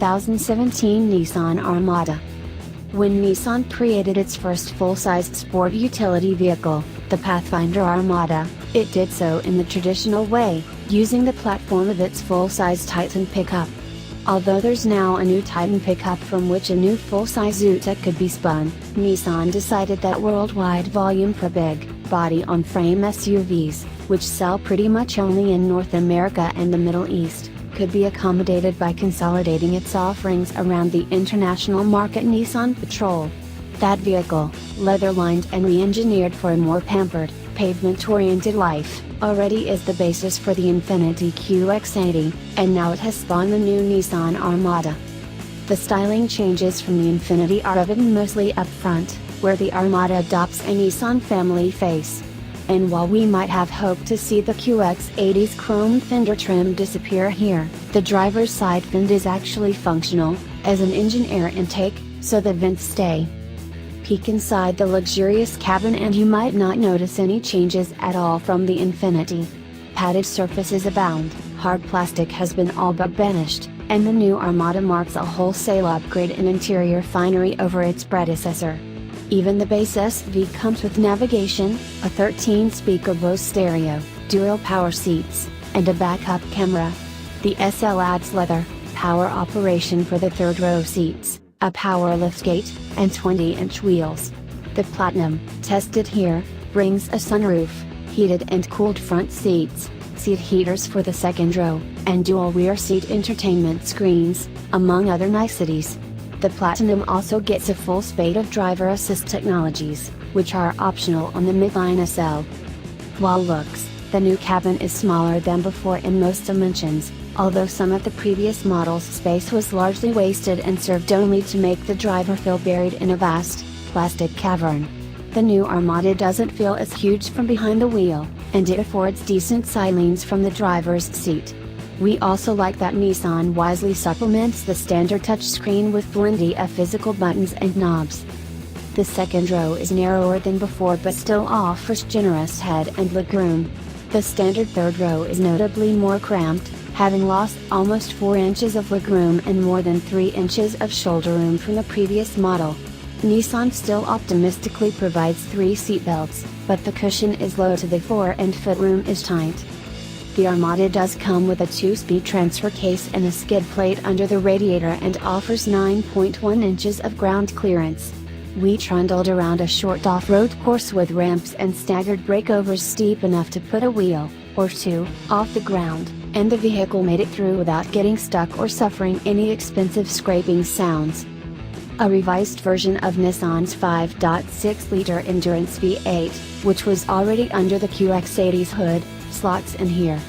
2017 Nissan Armada. When Nissan created its first full-size sport utility vehicle, the Pathfinder Armada, it did so in the traditional way, using the platform of its full-size Titan pickup. Although there's now a new Titan pickup from which a new full-size Zuta could be spun, Nissan decided that worldwide volume for big, body-on-frame SUVs, which sell pretty much only in North America and the Middle East, could be accommodated by consolidating its offerings around the international market Nissan Patrol. That vehicle, leather-lined and re-engineered for a more pampered, pavement-oriented life, already is the basis for the Infiniti QX80, and now it has spawned the new Nissan Armada. The styling changes from the Infiniti are evident mostly up front, where the Armada adopts a Nissan family face. And while we might have hoped to see the QX80's chrome fender trim disappear here, the driver's side fin is actually functional, as an engine air intake, so the vents stay. Peek inside the luxurious cabin and you might not notice any changes at all from the Infiniti. Padded surfaces abound, hard plastic has been all but banished, and the new Armada marks a wholesale upgrade in interior finery over its predecessor. Even the base SV comes with navigation, a 13-speaker Bose stereo, dual power seats, and a backup camera. The SL adds leather, power operation for the third-row seats, a power liftgate, and 20-inch wheels. The Platinum, tested here, brings a sunroof, heated and cooled front seats, seat heaters for the second row, and dual rear seat entertainment screens, among other niceties. The Platinum also gets a full spate of driver assist technologies, which are optional on the midline SL. While looks, the new cabin is smaller than before in most dimensions, although some of the previous models' space was largely wasted and served only to make the driver feel buried in a vast, plastic cavern. The new Armada doesn't feel as huge from behind the wheel, and it affords decent side leans from the driver's seat. We also like that Nissan wisely supplements the standard touchscreen with plenty of physical buttons and knobs. The second row is narrower than before but still offers generous head and legroom. The standard third row is notably more cramped, having lost almost 4 inches of legroom and more than 3 inches of shoulder room from the previous model. Nissan still optimistically provides 3 seatbelts, but the cushion is low to the floor and footroom is tight. The Armada does come with a 2-speed transfer case and a skid plate under the radiator and offers 9.1 inches of ground clearance. We trundled around a short off-road course with ramps and staggered breakovers steep enough to put a wheel, or two, off the ground, and the vehicle made it through without getting stuck or suffering any expensive scraping sounds. A revised version of Nissan's 5.6-liter Endurance V8, which was already under the QX80's hood, slots in here.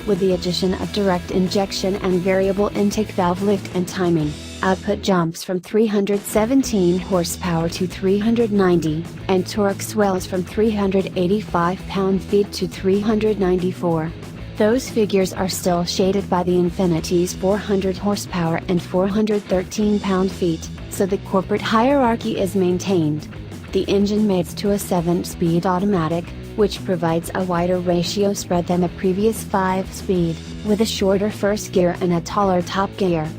With the addition of direct injection and variable intake valve lift and timing, output jumps from 317 horsepower to 390, and torque swells from 385 pound-feet to 394. Those figures are still shaded by the Infiniti's 400 horsepower and 413 pound-feet, so the corporate hierarchy is maintained. The engine mates to a 7-speed automatic, which provides a wider ratio spread than the previous 5-speed, with a shorter first gear and a taller top gear.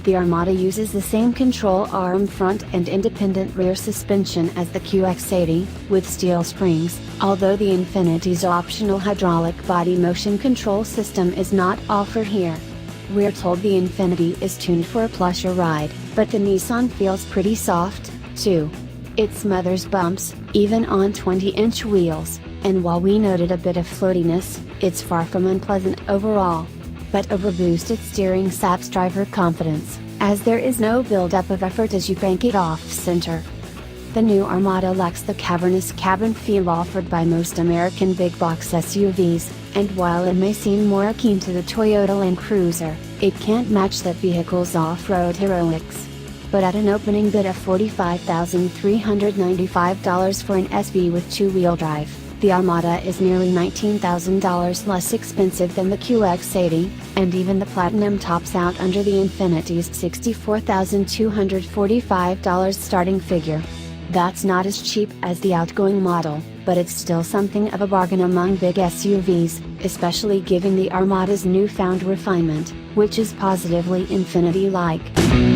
The Armada uses the same control arm front and independent rear suspension as the QX80, with steel springs, although the Infiniti's optional hydraulic body motion control system is not offered here. We're told the Infiniti is tuned for a plusher ride, but the Nissan feels pretty soft, too. It smothers bumps, even on 20-inch wheels, and while we noted a bit of floatiness, it's far from unpleasant overall. But overboosted steering saps driver confidence, as there is no buildup of effort as you crank it off-center. The new Armada lacks the cavernous cabin feel offered by most American big-box SUVs, and while it may seem more akin to the Toyota Land Cruiser, it can't match that vehicle's off-road heroics. But at an opening bid of $45,395 for an SV with 2-wheel drive, the Armada is nearly $19,000 less expensive than the QX80, and even the Platinum tops out under the Infiniti's $64,245 starting figure. That's not as cheap as the outgoing model, but it's still something of a bargain among big SUVs, especially given the Armada's newfound refinement, which is positively Infiniti-like.